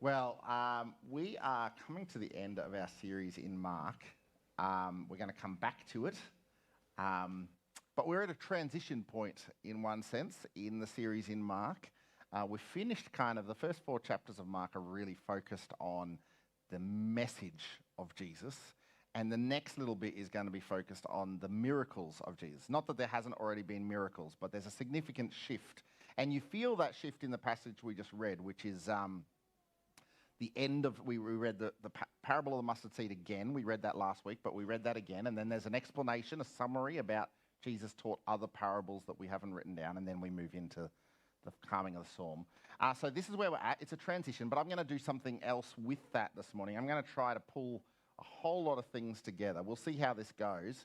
We are coming to the end of our series in Mark. We're going to come back to it. But we're at a transition point in one sense in the series in Mark. We've finished the first 4 chapters of Mark are really focused on the message of Jesus. And the next little bit is going to be focused on the miracles of Jesus. Not that there hasn't already been miracles, but there's a significant shift. And you feel that shift in the passage we just read, which is the end of, we read the parable of the mustard seed again. We read that last week, but we read that again. And then there's an explanation, a summary about Jesus taught other parables that we haven't written down. And then we move into the calming of the storm. So this is where we're at. It's a transition, but I'm going to do something else with that this morning. I'm going to try to pull a whole lot of things together. We'll see how this goes.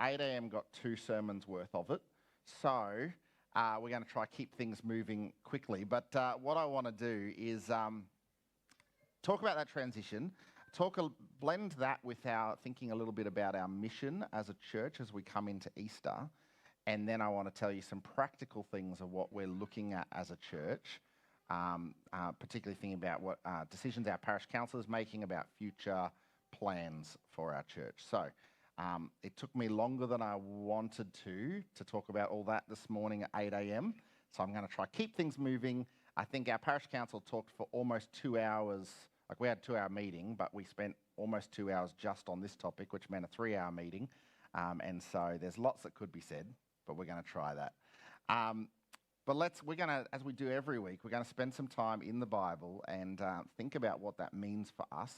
8 a.m. got 2 sermons worth of it. So we're going to try to keep things moving quickly. But what I want to do is talk about that transition, blend that with our thinking a little bit about our mission as a church as we come into Easter. And then I want to tell you some practical things of what we're looking at as a church, particularly thinking about what decisions our parish council is making about future plans for our church. So it took me longer than I wanted to talk about all that this morning at 8 a.m. So I'm going to try to keep things moving. I think our parish council talked for almost 2 hours. Like we had a 2-hour meeting, but we spent almost 2 hours just on this topic, which meant a 3-hour meeting. And so there's lots that could be said, but we're going to try that. We're going to, as we do every week, we're going to spend some time in the Bible and think about what that means for us,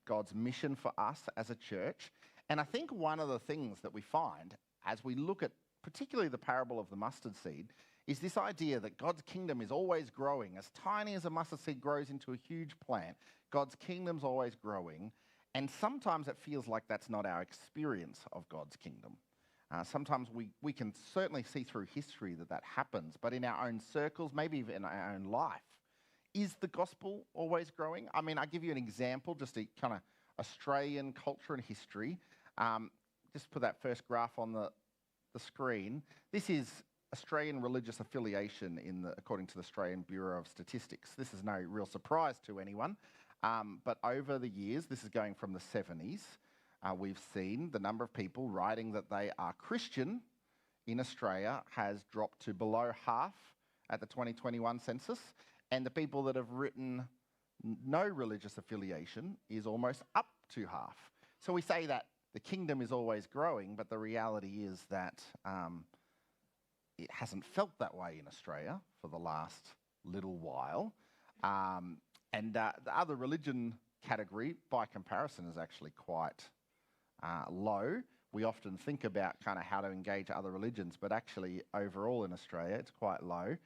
God's mission for us as a church. And I think one of the things that we find as we look at particularly the parable of the mustard seed is this idea that God's kingdom is always growing. As tiny as a mustard seed grows into a huge plant, God's kingdom's always growing. And sometimes it feels like that's not our experience of God's kingdom. Sometimes we can certainly see through history that happens, but in our own circles, maybe even in our own life, is the gospel always growing? I mean, I'll give you an example, just a kind of Australian culture and history. Just put that first graph on the screen. This is Australian religious affiliation according to the Australian Bureau of Statistics. This is no real surprise to anyone, but over the years, this is going from the 70s, we've seen the number of people writing that they are Christian in Australia has dropped to below half at the 2021 census, and the people that have written no religious affiliation is almost up to half. So we say that the kingdom is always growing, but the reality is that it hasn't felt that way in Australia for the last little while. And the other religion category, by comparison, is actually quite low. We often think about kind of how to engage other religions, but actually overall in Australia, it's quite low.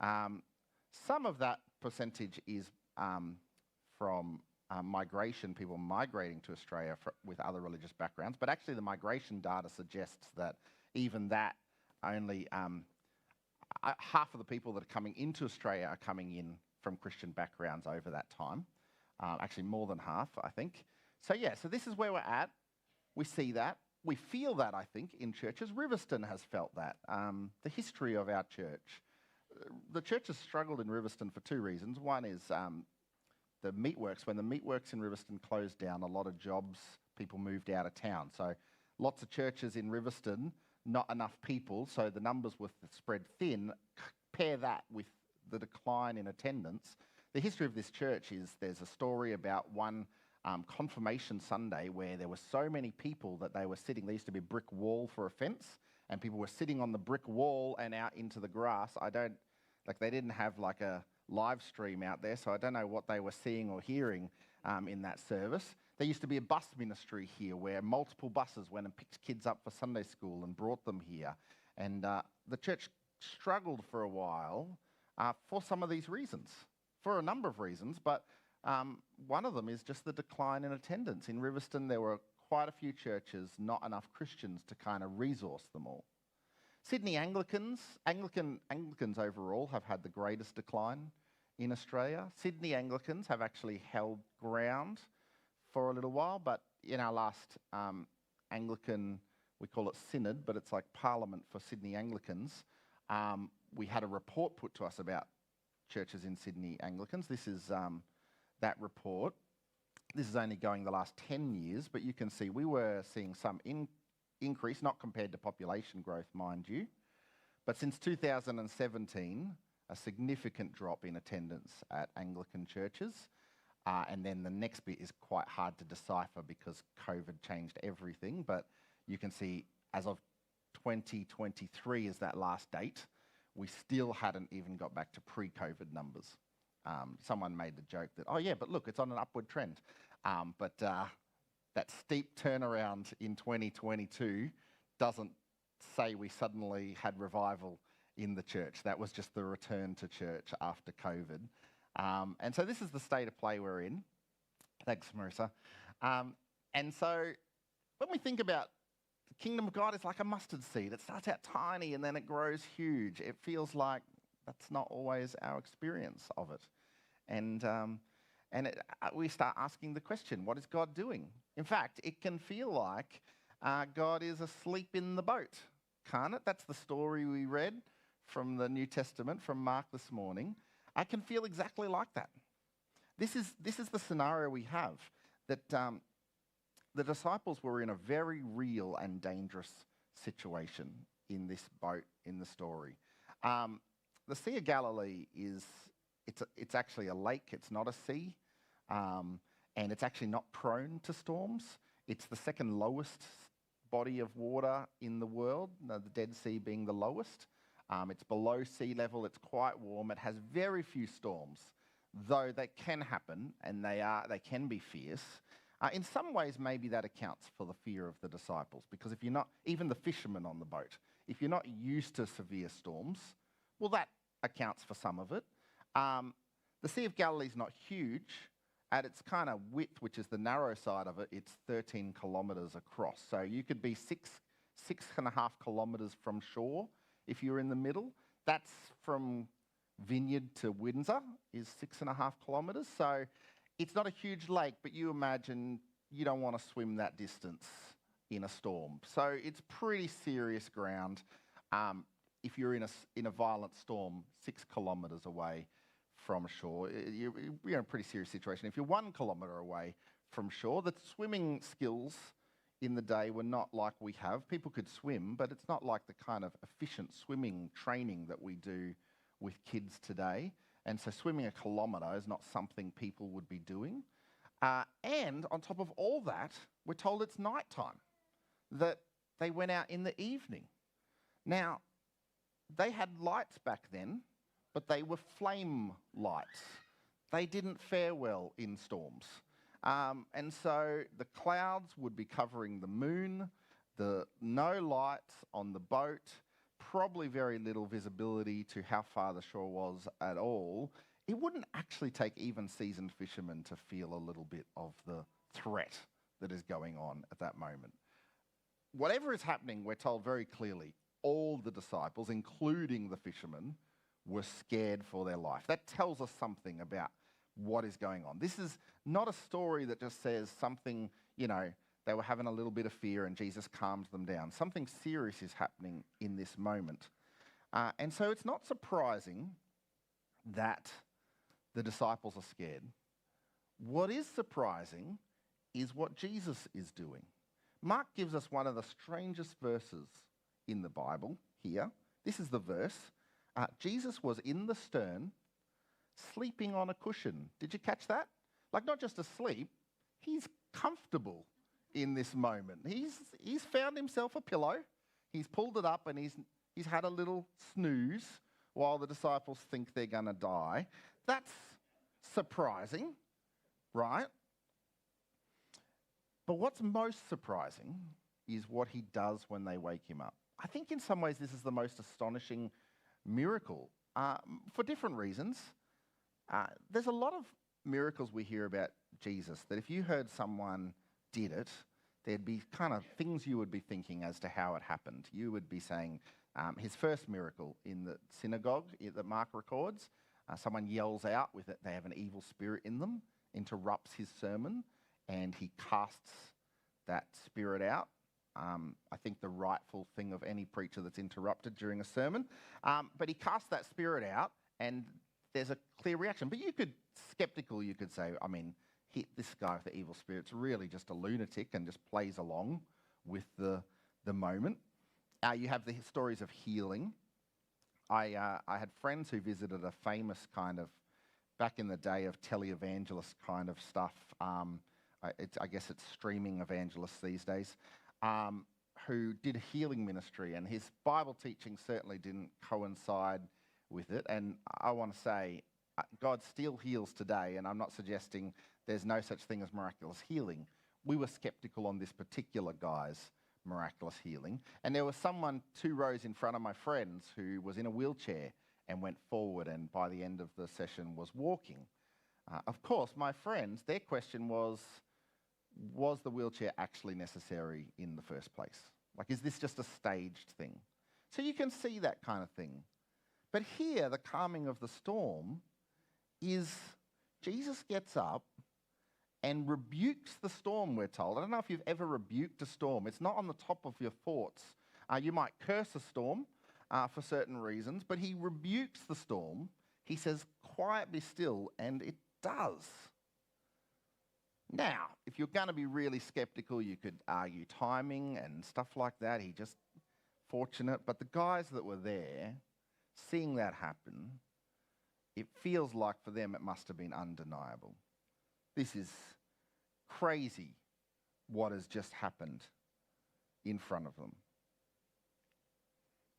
Some of that percentage is from migration, people migrating to Australia with other religious backgrounds, but actually the migration data suggests that even that only half of the people that are coming into Australia are coming in from Christian backgrounds over that time. Actually more than half, I think. So this is where we're at. We see that. We feel that, I think, in churches. Riverstone has felt that. The history of our church. The church has struggled in Riverstone for 2 reasons. One is the meatworks. When the meatworks in Riverstone closed down, a lot of jobs, people moved out of town. So lots of churches in Riverstone, not enough people, so the numbers were spread thin. Pair that with the decline in attendance. The history of this church is there's a story about one confirmation Sunday where there were so many people that they were sitting, there used to be a brick wall for a fence, and people were sitting on the brick wall and out into the grass. They didn't have like a live stream out there, so I don't know what they were seeing or hearing in that service. There used to be a bus ministry here where multiple buses went and picked kids up for Sunday school and brought them here. And the church struggled for a while for some of these reasons, for a number of reasons, but one of them is just the decline in attendance. In Riverstone, there were quite a few churches, not enough Christians to kind of resource them all. Sydney Anglicans overall have had the greatest decline in Australia. Sydney Anglicans have actually held ground for a little while, but in our last Anglican, we call it synod, but it's like Parliament for Sydney Anglicans, we had a report put to us about churches in Sydney Anglicans. This is that report. This is only going the last 10 years, but you can see we were seeing some increase, not compared to population growth, mind you, but since 2017, a significant drop in attendance at Anglican churches. And then the next bit is quite hard to decipher because COVID changed everything, but you can see as of 2023 is that last date, we still hadn't even got back to pre-COVID numbers. Someone made the joke that, oh yeah, but look, it's on an upward trend. But that steep turnaround in 2022 doesn't say we suddenly had revival in the church. That was just the return to church after COVID. And so this is the state of play we're in. Thanks, Marissa. And so when we think about the kingdom of God, it's like a mustard seed. It starts out tiny and then it grows huge. It feels like that's not always our experience of it. And we start asking the question, what is God doing? In fact, it can feel like God is asleep in the boat, can't it? That's the story we read from the New Testament, from Mark this morning. I can feel exactly like that. This is the scenario we have, that the disciples were in a very real and dangerous situation in this boat in the story. The Sea of Galilee it's actually a lake, it's not a sea, and it's actually not prone to storms. It's the second lowest body of water in the world, the Dead Sea being the lowest. It's below sea level, it's quite warm, it has very few storms, though they can happen, and they can be fierce. In some ways, maybe that accounts for the fear of the disciples, because if you're not, even the fishermen on the boat, if you're not used to severe storms, well, that accounts for some of it. The Sea of Galilee is not huge. At its kind of width, which is the narrow side of it, it's 13 kilometres across. So you could be 6.5 kilometres from shore if you're in the middle. That's from Vineyard to Windsor is 6.5 kilometres. So it's not a huge lake, but you imagine you don't want to swim that distance in a storm. So it's pretty serious ground. If you're in a violent storm 6 kilometres away from shore, you're in a pretty serious situation. If you're 1 kilometre away from shore, the swimming skills in the day were not like we have. People could swim, but it's not like the kind of efficient swimming training that we do with kids today. And so swimming 1 kilometre is not something people would be doing. And on top of all that, we're told it's nighttime, that they went out in the evening. Now, they had lights back then, but they were flame lights. They didn't fare well in storms. And so the clouds would be covering the moon, no lights on the boat, probably very little visibility to how far the shore was at all. It wouldn't actually take even seasoned fishermen to feel a little bit of the threat that is going on at that moment. Whatever is happening, we're told very clearly, all the disciples, including the fishermen, were scared for their life. That tells us something about what is going on. This is not a story that just says something, they were having a little bit of fear and Jesus calmed them down. Something serious is happening in this moment. And so it's not surprising that the disciples are scared. What is surprising is what Jesus is doing. Mark gives us one of the strangest verses in the Bible here. This is the verse. Jesus was in the stern, sleeping on a cushion. Did you catch that? Like, not just asleep, he's comfortable in this moment. He's found himself a pillow, he's pulled it up, and he's had a little snooze while the disciples think they're going to die. That's surprising, right? But what's most surprising is what he does when they wake him up. I think in some ways this is the most astonishing miracle for different reasons. There's a lot of miracles we hear about Jesus that if you heard someone did it, there'd be kind of things you would be thinking as to how it happened. You would be saying his first miracle in the synagogue that Mark records, someone yells out with it, they have an evil spirit in them, interrupts his sermon, and he casts that spirit out. I think the rightful thing of any preacher that's interrupted during a sermon. But he casts that spirit out, and there's a clear reaction. But skeptical, you could say, I mean, this guy with the evil spirit's really just a lunatic and just plays along with the moment. You have the stories of healing. I had friends who visited a famous kind of, back in the day of televangelist kind of stuff, I guess it's streaming evangelists these days, who did healing ministry, and his Bible teaching certainly didn't coincide with it. And I want to say, God still heals today, and I'm not suggesting there's no such thing as miraculous healing. We were skeptical on this particular guy's miraculous healing. And there was someone 2 rows in front of my friends who was in a wheelchair and went forward, and by the end of the session was walking. Of course, my friends, their question was the wheelchair actually necessary in the first place? Like, is this just a staged thing? So you can see that kind of thing. But here, the calming of the storm is Jesus gets up and rebukes the storm, we're told. I don't know if you've ever rebuked a storm. It's not on the top of your thoughts. You might curse a storm for certain reasons, but he rebukes the storm. He says, quiet, be still, and it does. Now, if you're going to be really skeptical, you could argue timing and stuff like that. He just fortunate. But the guys that were there, seeing that happen, it feels like for them it must have been undeniable. This is crazy what has just happened in front of them.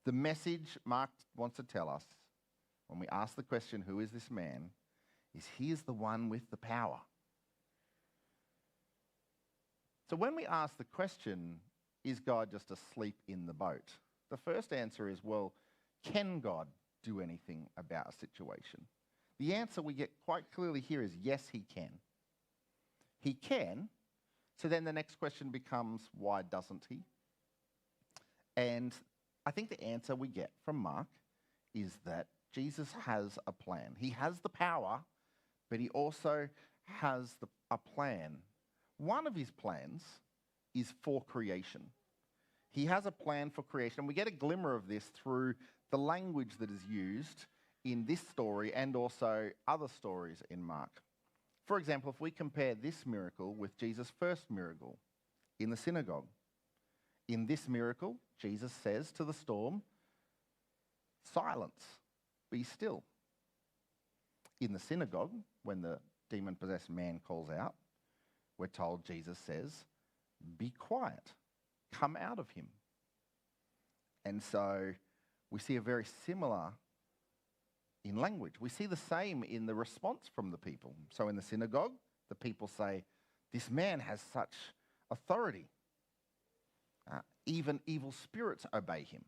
The message Mark wants to tell us when we ask the question, who is this man, is he is the one with the power. So when we ask the question, is God just asleep in the boat? The first answer is, well, can God do anything about a situation? The answer we get quite clearly here is yes, he can. He can. So then the next question becomes, why doesn't he? And I think the answer we get from Mark is that Jesus has a plan. He has the power, but he also has a plan. One of his plans is for creation. He has a plan for creation. We get a glimmer of this through the language that is used in this story and also other stories in Mark. For example, if we compare this miracle with Jesus' first miracle in the synagogue. In this miracle, Jesus says to the storm, silence, be still. In the synagogue, when the demon-possessed man calls out, we're told Jesus says, be quiet, come out of him. And so we see a very similar in language. We see the same in the response from the people. So in the synagogue, the people say, this man has such authority. Even evil spirits obey him.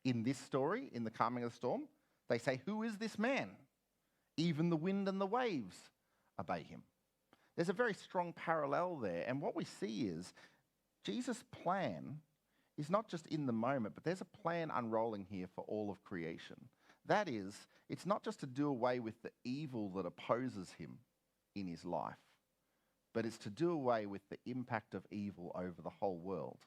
In this story, in the calming of the storm, they say, who is this man? Even the wind and the waves obey him. There's a very strong parallel there. And what we see is Jesus' plan is not just in the moment, but there's a plan unrolling here for all of creation. That is, it's not just to do away with the evil that opposes him in his life, but it's to do away with the impact of evil over the whole world.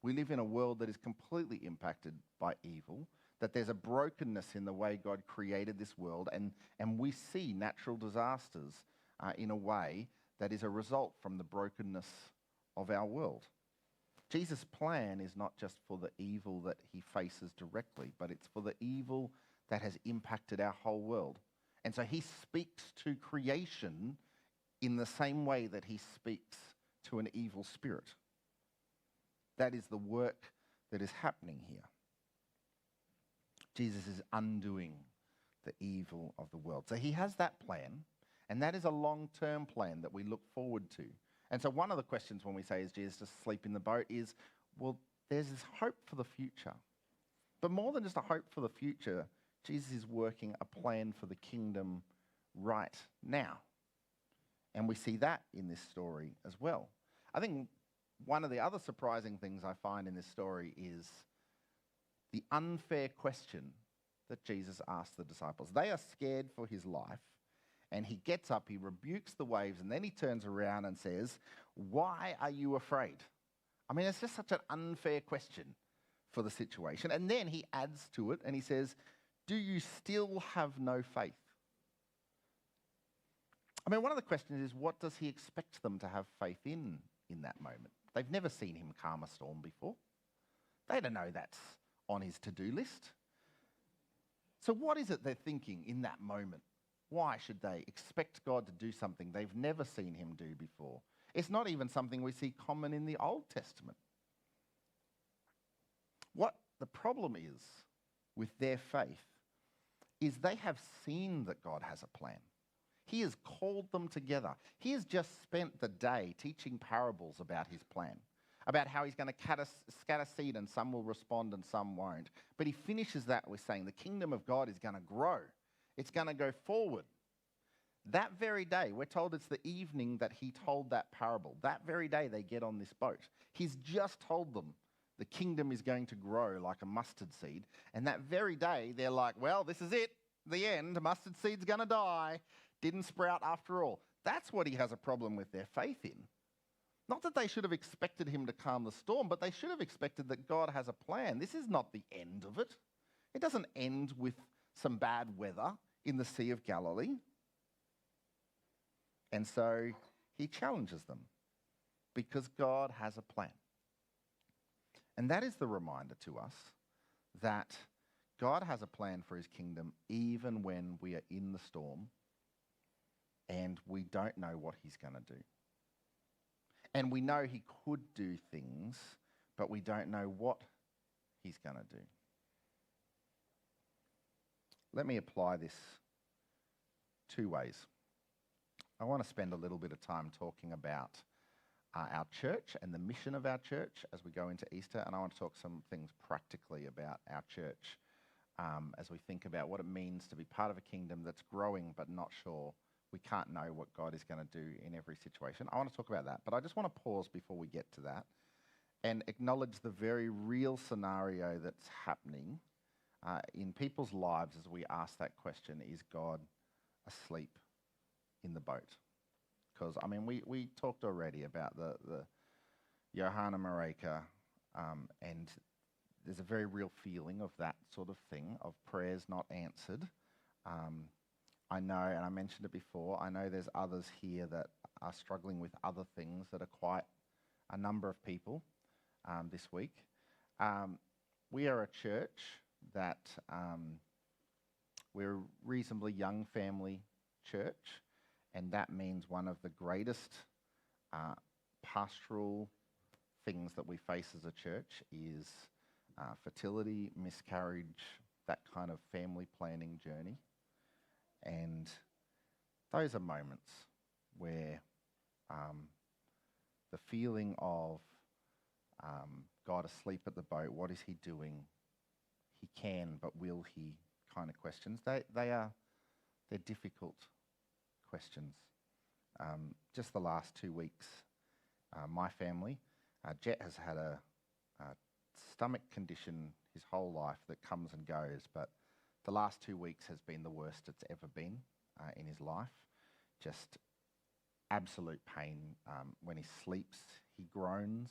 We live in a world that is completely impacted by evil, that there's a brokenness in the way God created this world, and we see natural disasters in a way that is a result from the brokenness of our world. Jesus' plan is not just for the evil that he faces directly, but it's for the evil that has impacted our whole world. And so he speaks to creation in the same way that he speaks to an evil spirit. That is the work that is happening here. Jesus is undoing the evil of the world. So he has that plan, and that is a long-term plan that we look forward to. And so one of the questions when we say, is Jesus asleep in the boat, is, well, there's this hope for the future. But more than just a hope for the future, Jesus is working a plan for the kingdom right now. And we see that in this story as well. I think one of the other surprising things I find in this story is the unfair question that Jesus asked the disciples. They are scared for his life, and he gets up, he rebukes the waves, and then he turns around and says, why are you afraid? I mean, it's just such an unfair question for the situation. And then he adds to it and he says, do you still have no faith? I mean, one of the questions is, what does he expect them to have faith in that moment? They've never seen him calm a storm before. They don't know that's on his to-do list. So what is it they're thinking in that moment? Why should they expect God to do something they've never seen him do before? It's not even something we see common in the Old Testament. What the problem is with their faith is they have seen that God has a plan. He has called them together. He has just spent the day teaching parables about his plan, about how he's going to scatter seed and some will respond and some won't. But he finishes that with saying the kingdom of God is going to grow. It's going to go forward. That very day, we're told it's the evening that he told that parable. That very day they get on this boat. He's just told them the kingdom is going to grow like a mustard seed. And that very day, they're like, well, this is it. The end. Mustard seed's going to die. Didn't sprout after all. That's what he has a problem with their faith in. Not that they should have expected him to calm the storm, but they should have expected that God has a plan. This is not the end of it. It doesn't end with some bad weather in the Sea of Galilee. And so he challenges them because God has a plan. And that is the reminder to us that God has a plan for his kingdom even when we are in the storm and we don't know what he's going to do. And we know he could do things, but we don't know what he's going to do. Let me apply this two ways. I want to spend a little bit of time talking about our church and the mission of our church as we go into Easter, and I want to talk some things practically about our church as we think about what it means to be part of a kingdom that's growing but not sure. We can't know what God is going to do in every situation. I want to talk about that, but I just want to pause before we get to that and acknowledge the very real scenario that's happening in people's lives as we ask that question, is God asleep in the boat? Because, I mean, we talked already about the Johanna Mareka, and there's a very real feeling of that sort of thing, of prayers not answered. I know, and I mentioned it before, I know there's others here that are struggling with other things that are quite a number of people this week. We are a church that we're a reasonably young family church, and that means one of the greatest pastoral things that we face as a church is fertility, miscarriage, that kind of family planning journey. And those are moments where the feeling of God asleep at the boat, what is he doing? He can, but will he? Kind of questions. They're difficult questions. Just the last 2 weeks, my family, Jet has had a stomach condition his whole life that comes and goes, but the last 2 weeks has been the worst it's ever been in his life. Just absolute pain. When he sleeps, he groans,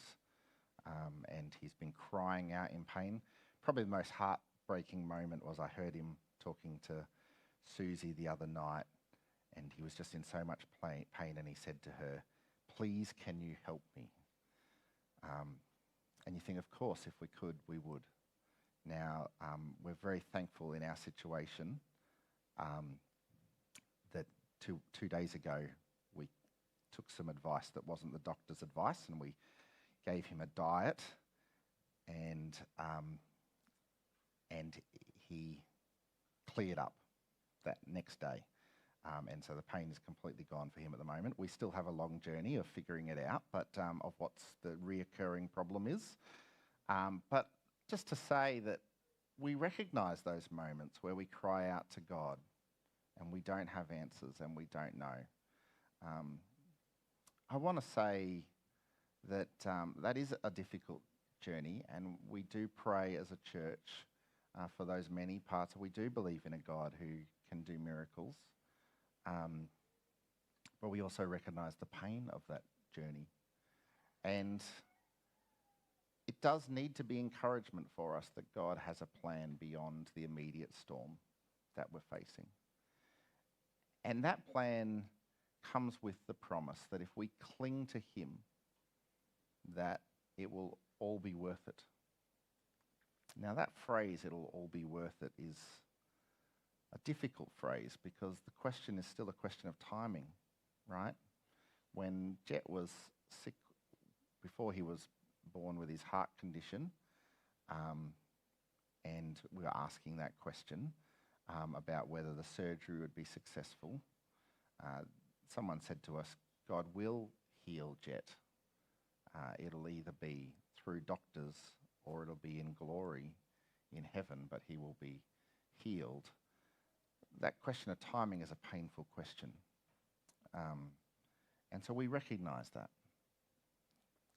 and he's been crying out in pain. Probably the most heartbreaking moment was I heard him talking to Susie the other night, and he was just in so much pain, and he said to her, "Please, can you help me?" And you think, of course, if we could, we would. Now, we're very thankful in our situation that two days ago we took some advice that wasn't the doctor's advice, and we gave him a diet, and he cleared up that next day. And so the pain is completely gone for him at the moment. We still have a long journey of figuring it out, but of what's the reoccurring problem is. But just to say that we recognise those moments where we cry out to God and we don't have answers and we don't know. I want to say that that is a difficult journey, and we do pray as a church for those many parts. We do believe in a God who can do miracles. But we also recognise the pain of that journey. And it does need to be encouragement for us that God has a plan beyond the immediate storm that we're facing. And that plan comes with the promise that if we cling to him, that it will all be worth it. Now that phrase, it'll all be worth it, is a difficult phrase because the question is still a question of timing, right? When Jet was sick before he was born with his heart condition, and we were asking that question about whether the surgery would be successful, someone said to us, God will heal Jet. It'll either be through doctors or it'll be in glory in heaven, but he will be healed. That question of timing is a painful question. And so we recognise that.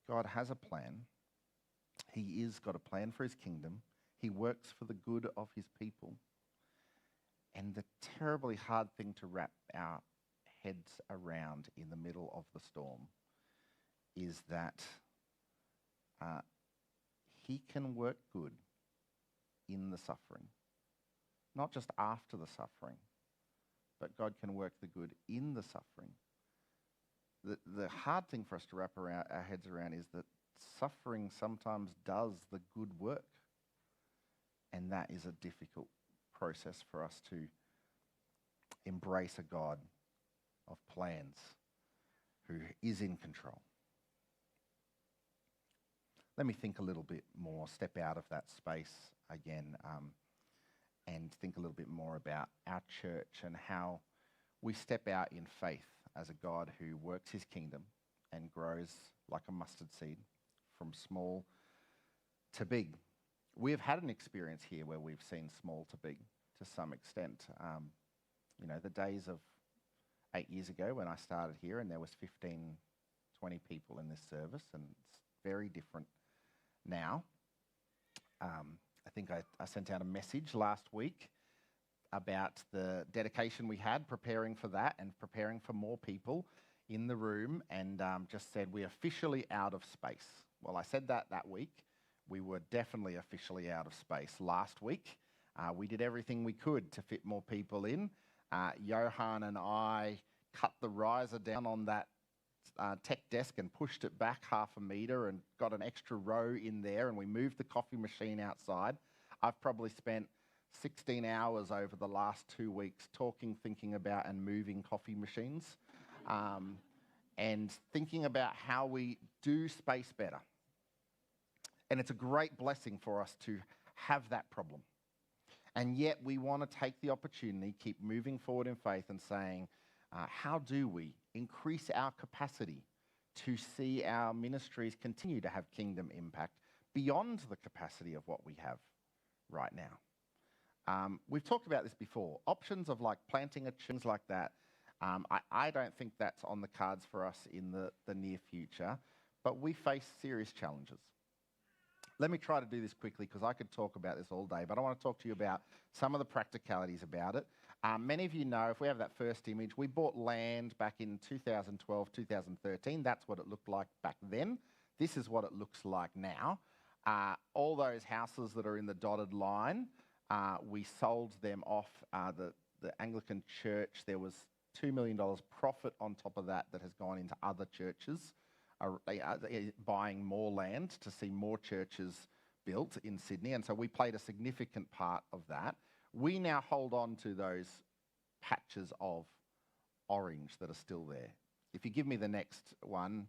God has a plan. He is got a plan for his kingdom. He works for the good of his people. And the terribly hard thing to wrap our heads around in the middle of the storm is that he can work good in the suffering. Not just after the suffering, but God can work the good in the suffering. The hard thing for us to wrap our heads around is that suffering sometimes does the good work. And that is a difficult process for us to embrace a God of plans who is in control. Let me think a little bit more, step out of that space again, and think a little bit more about our church and how we step out in faith as a God who works his kingdom and grows like a mustard seed from small to big. We have had an experience here where we've seen small to big to some extent. The days of 8 years ago when I started here and there was 15, 20 people in this service, and it's very different now. I think I sent out a message last week about the dedication we had preparing for that and preparing for more people in the room, and just said we're officially out of space. Well, I said that week. We were definitely officially out of space last week. We did everything we could to fit more people in. Johan and I cut the riser down on that tech desk and pushed it back 1/2 a metre and got an extra row in there, and we moved the coffee machine outside. I've probably spent 16 hours over the last 2 weeks talking, thinking about and moving coffee machines, and thinking about how we do space better. And it's a great blessing for us to have that problem. And yet we want to take the opportunity, keep moving forward in faith and saying, how do we increase our capacity to see our ministries continue to have kingdom impact beyond the capacity of what we have right now? We've talked about this before. Options of like planting a things like that. I don't think that's on the cards for us in the near future, but we face serious challenges. Let me try to do this quickly because I could talk about this all day, but I want to talk to you about some of the practicalities about it. Many of you know, if we have that first image, we bought land back in 2012, 2013. That's what it looked like back then. This is what it looks like now. All those houses that are in the dotted line, we sold them off. The Anglican church, there was $2 million profit on top of that has gone into other churches, buying more land to see more churches built in Sydney. And so we played a significant part of that. We now hold on to those patches of orange that are still there. If you give me the next one,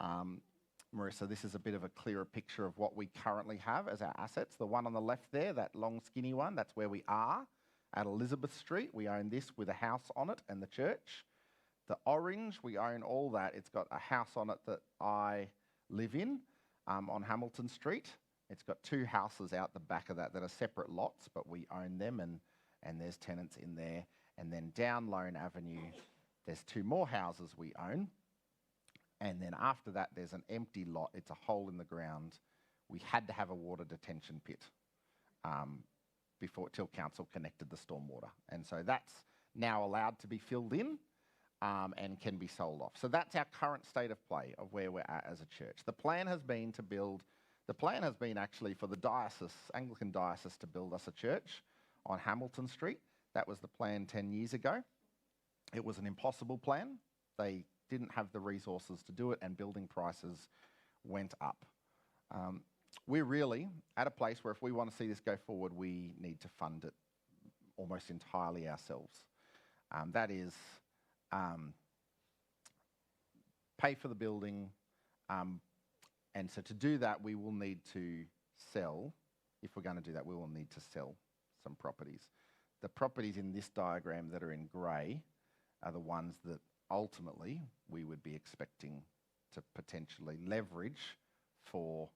Marissa, this is a bit of a clearer picture of what we currently have as our assets. The one on the left there, that long skinny one, that's where we are at Elizabeth Street. We own this with a house on it and the church. The orange, we own all that. It's got a house on it that I live in on Hamilton Street. It's got 2 houses out the back of that are separate lots, but we own them, and there's tenants in there. And then down Lone Avenue, there's 2 more houses we own. And then after that, there's an empty lot. It's a hole in the ground. We had to have a water detention pit till council connected the stormwater. And so that's now allowed to be filled in and can be sold off. So that's our current state of play of where we're at as a church. The plan has been actually for the diocese, Anglican diocese, to build us a church on Hamilton Street. That was the plan 10 years ago. It was an impossible plan. they didn't have the resources to do it, and building prices went up. We're really at a place where if we want to see this go forward, we need to fund it almost entirely ourselves. That is, pay for the building, and so to do that, we will need to sell. If we're going to do that, we will need to sell some properties. The properties in this diagram that are in grey are the ones that ultimately we would be expecting to potentially leverage for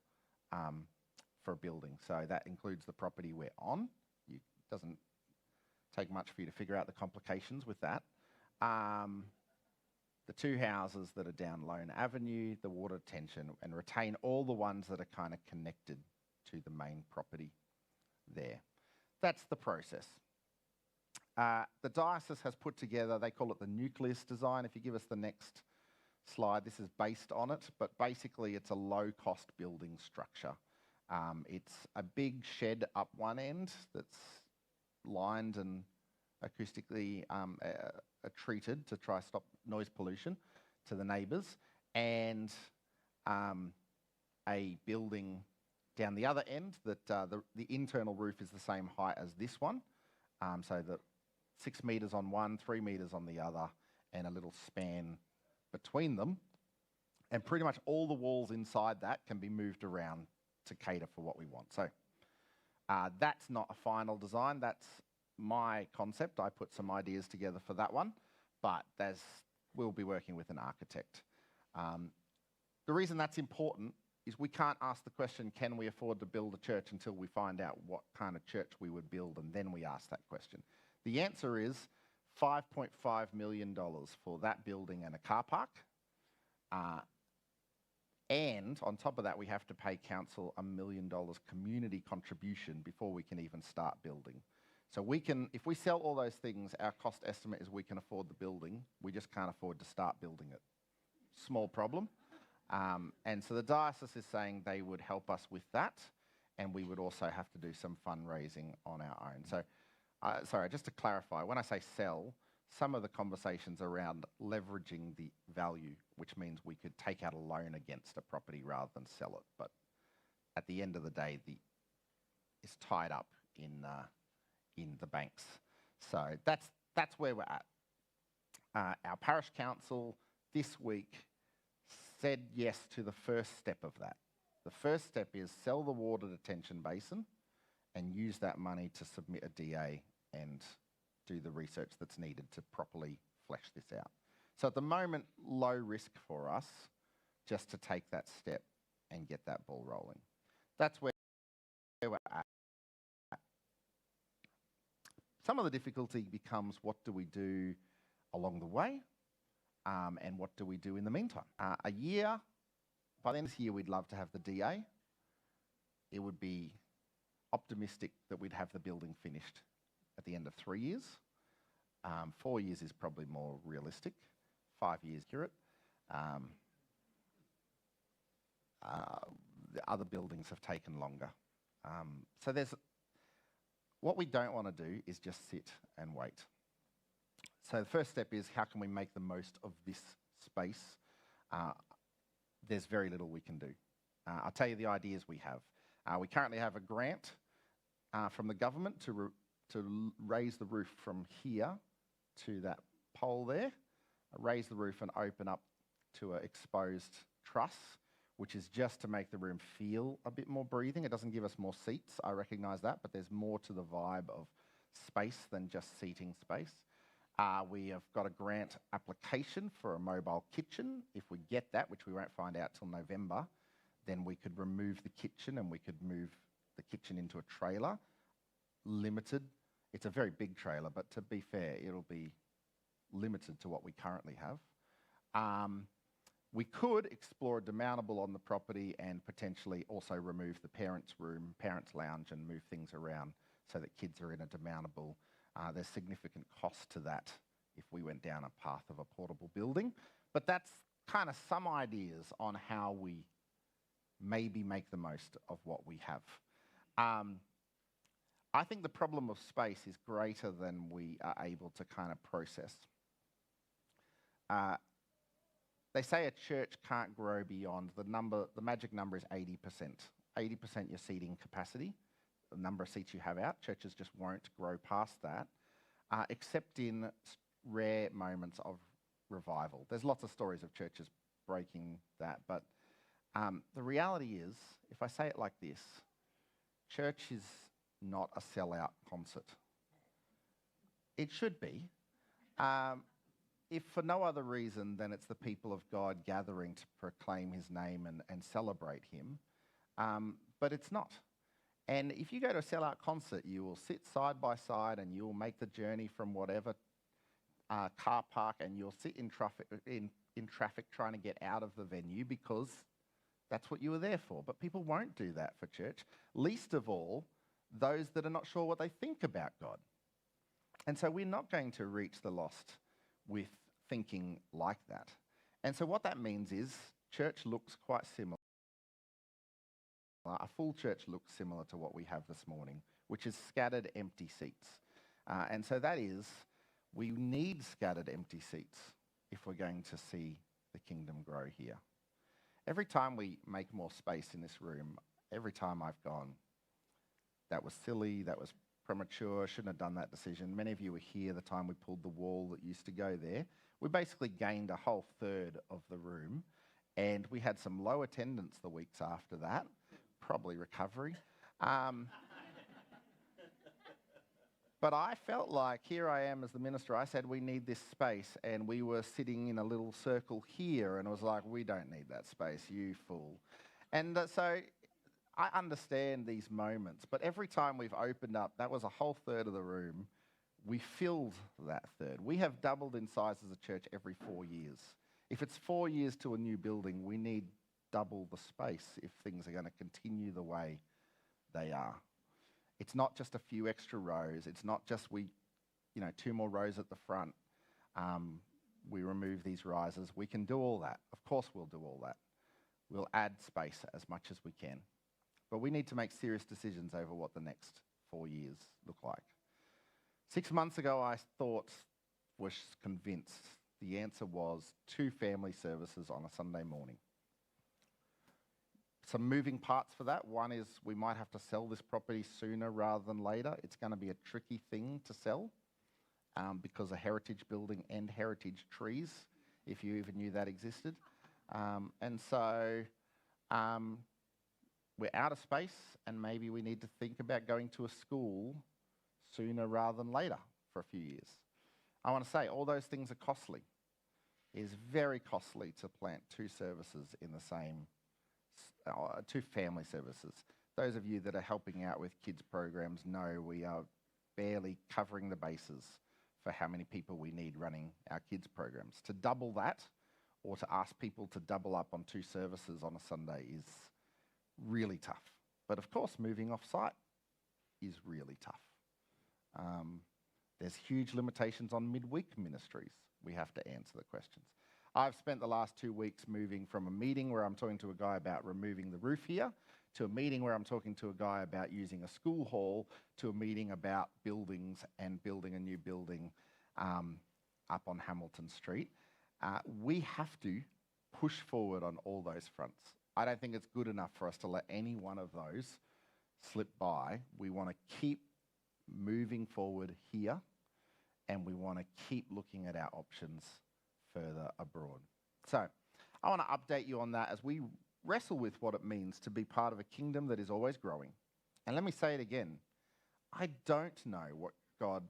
a building. So that includes the property we're on. It doesn't take much for you to figure out the complications with that. The two houses that are down Lone Avenue, the water detention, and retain all the ones that are kind of connected to the main property there. That's the process. The diocese has put together, they call it the nucleus design. If you give us the next slide, this is based on it, but basically it's a low-cost building structure. It's a big shed up one end that's lined and acoustically treated to try to stop noise pollution to the neighbours, and a building down the other end that the internal roof is the same height as this one, so that 6 metres on one, 3 metres on the other, and a little span between them. And pretty much all the walls inside that can be moved around to cater for what we want. So that's not a final design, that's my concept. I put some ideas together for that one, but we'll be working with an architect. The reason that's important is we can't ask the question, can we afford to build a church, until we find out what kind of church we would build, and then we ask that question. The answer is $5.5 million for that building and a car park. And on top of that, we have to pay council $1 million community contribution before we can even start building. So we can, if we sell all those things, our cost estimate is we can afford the building. We just can't afford to start building it. Small problem. And so the diocese is saying they would help us with that, and we would also have to do some fundraising on our own. So, sorry, just to clarify, when I say sell, some of the conversations around leveraging the value, which means we could take out a loan against a property rather than sell it. But at the end of the day, it's tied up in the banks. So that's where we're at. Our parish council this week said yes to the first step of that. The first step is sell the water detention basin and use that money to submit a DA and do the research that's needed to properly flesh this out. So at the moment, low risk for us just to take that step and get that ball rolling. That's where we're at. Some of the difficulty becomes, what do we do along the way? And what do we do in the meantime? By the end of this year, we'd love to have the DA. It would be optimistic that we'd have the building finished at the end of 3 years. 4 years is probably more realistic. 5 years accurate. The other buildings have taken longer. So what we don't want to do is just sit and wait. So the first step is, how can we make the most of this space? There's very little we can do. I'll tell you the ideas we have. We currently have a grant from the government to raise the roof from here to that pole there, raise the roof and open up to an exposed truss, which is just to make the room feel a bit more breathing. It doesn't give us more seats, I recognise that, but there's more to the vibe of space than just seating space. We have got a grant application for a mobile kitchen. If we get that, which we won't find out till November, then we could remove the kitchen and we could move the kitchen into a trailer. Limited. It's a very big trailer, but to be fair, it'll be limited to what we currently have. We could explore a demountable on the property and potentially also remove the parents' room, parents' lounge, and move things around so that kids are in a demountable. There's significant cost to that if we went down a path of a portable building. But that's kind of some ideas on how we maybe make the most of what we have. I think the problem of space is greater than we are able to kind of process. They say a church can't grow beyond the magic number is 80%. 80% your seating capacity, the number of seats you have out. Churches just won't grow past that, except in rare moments of revival. There's lots of stories of churches breaking that, but the reality is, if I say it like this, church is not a sellout concert. It should be. If for no other reason than it's the people of God gathering to proclaim his name and celebrate him, but it's not. And if you go to a sellout concert, you will sit side by side and you'll make the journey from whatever car park, and you'll sit in traffic trying to get out of the venue because that's what you were there for. But people won't do that for church, least of all those that are not sure what they think about God. And so we're not going to reach the lost with thinking like that. And so what that means is church looks quite similar. A full church looks similar to what we have this morning, which is scattered empty seats. And so that is, we need scattered empty seats if we're going to see the kingdom grow here. Every time we make more space in this room, every time I've gone, that was silly, that was premature, shouldn't have done that decision. Many of you were here the time we pulled the wall that used to go there. We basically gained a whole third of the room, and we had some low attendance the weeks after that, probably recovery. But I felt like, here I am as the minister, I said we need this space, and we were sitting in a little circle here, and it was like, we don't need that space, you fool. And so I understand these moments, but every time we've opened up, that was a whole third of the room, we filled that third. We have doubled in size as a church every 4 years. If it's 4 years to a new building, we need double the space if things are going to continue the way they are. It's not just a few extra rows. It's not just 2 more rows at the front. We remove these risers. We can do all that. Of course we'll do all that. We'll add space as much as we can. But we need to make serious decisions over what the next 4 years look like. 6 months ago, I was convinced the answer was 2 family services on a Sunday morning. Some moving parts for that. One is we might have to sell this property sooner rather than later. It's going to be a tricky thing to sell because of heritage building and heritage trees, if you even knew that existed. And so we're out of space, and maybe we need to think about going to a school sooner rather than later for a few years. I want to say all those things are costly. It is very costly to plant 2 services in the same 2 family services. Those of you that are helping out with kids programs know we are barely covering the bases for how many people we need running our kids programs. To double that, or to ask people to double up on 2 services on a Sunday, is really tough. But of course, moving off-site is really tough. There's huge limitations on midweek ministries. We have to answer the questions. I've spent the last 2 weeks moving from a meeting where I'm talking to a guy about removing the roof here, to a meeting where I'm talking to a guy about using a school hall, to a meeting about buildings and building a new building up on Hamilton Street. We have to push forward on all those fronts. I don't think it's good enough for us to let any one of those slip by. We want to keep moving forward here, and we want to keep looking at our options further abroad. So I want to update you on that as we wrestle with what it means to be part of a kingdom that is always growing. And let me say it again, I don't know what God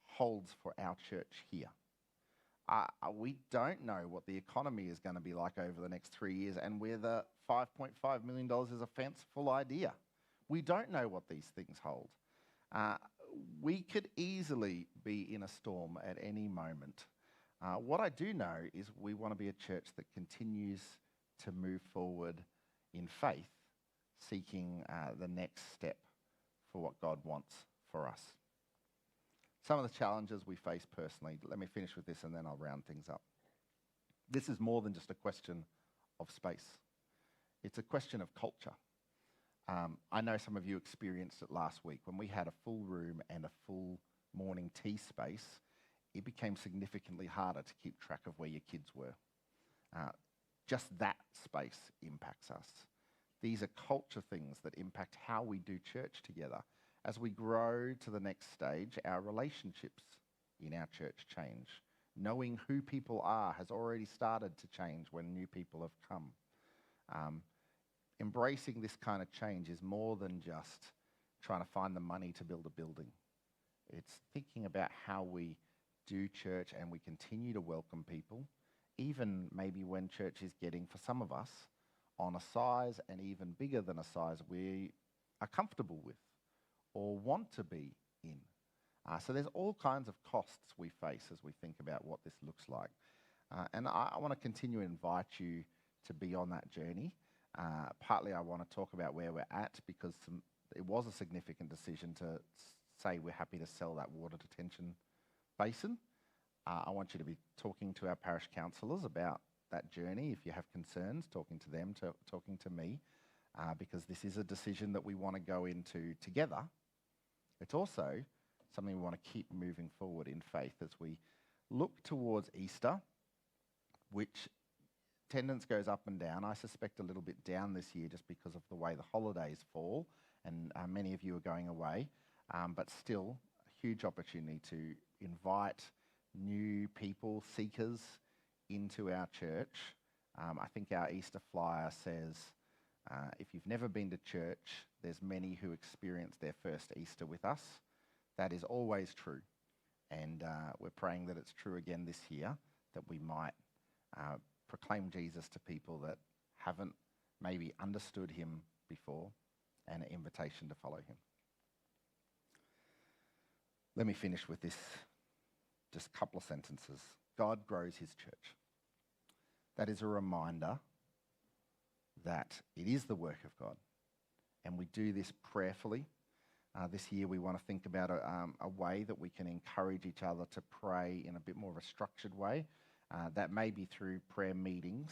holds for our church here. We don't know what the economy is going to be like over the next 3 years, and whether $5.5 million is a fanciful idea. We don't know what these things hold. We could easily be in a storm at any moment. What I do know is we want to be a church that continues to move forward in faith, seeking the next step for what God wants for us. Some of the challenges we face personally, let me finish with this and then I'll round things up. This is more than just a question of space. It's a question of culture. I know some of you experienced it last week when we had a full room and a full morning tea space. It became significantly harder to keep track of where your kids were. just that space impacts us. These are culture things that impact how we do church together. As we grow to the next stage, our relationships in our church change. Knowing who people are has already started to change when new people have come. Embracing this kind of change is more than just trying to find the money to build a building. It's thinking about how we do church and we continue to welcome people, even maybe when church is getting, for some of us, on a size and even bigger than a size we are comfortable with or want to be in. So there's all kinds of costs we face as we think about what this looks like. And I want to continue to invite you to be on that journey. Partly I want to talk about where we're at because it was a significant decision to say we're happy to sell that water detention basin. I want you to be talking to our parish councillors about that journey. If you have concerns, talking to them, talking to me, because this is a decision that we want to go into together. It's also something we want to keep moving forward in faith as we look towards Easter, which attendance goes up and down. I suspect a little bit down this year just because of the way the holidays fall, and many of you are going away, but still a huge opportunity to invite new people, seekers, into our church. I think our Easter flyer says, if you've never been to church, there's many who experience their first Easter with us. That is always true. And we're praying that it's true again this year, that we might proclaim Jesus to people that haven't maybe understood him before, and an invitation to follow him. Let me finish with this, just a couple of sentences. God grows his church. That is a reminder that it is the work of God, and we do this prayerfully. This year we want to think about a way that we can encourage each other to pray in a bit more of a structured way. That may be through prayer meetings.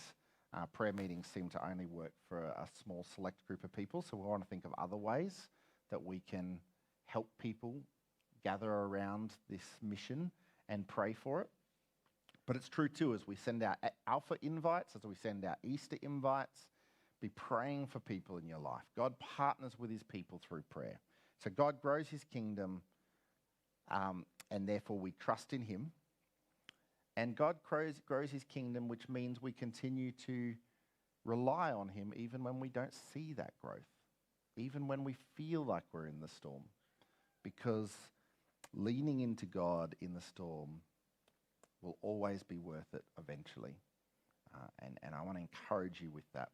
Prayer meetings seem to only work for a small select group of people, so we want to think of other ways that we can help people gather around this mission and pray for it. But it's true too, as we send out Alpha invites, as we send out Easter invites, be praying for people in your life. God partners with his people through prayer. So God grows his kingdom, and therefore we trust in him. And God grows his kingdom, which means we continue to rely on him even when we don't see that growth, even when we feel like we're in the storm. Because leaning into God in the storm will always be worth it eventually. And I want to encourage you with that.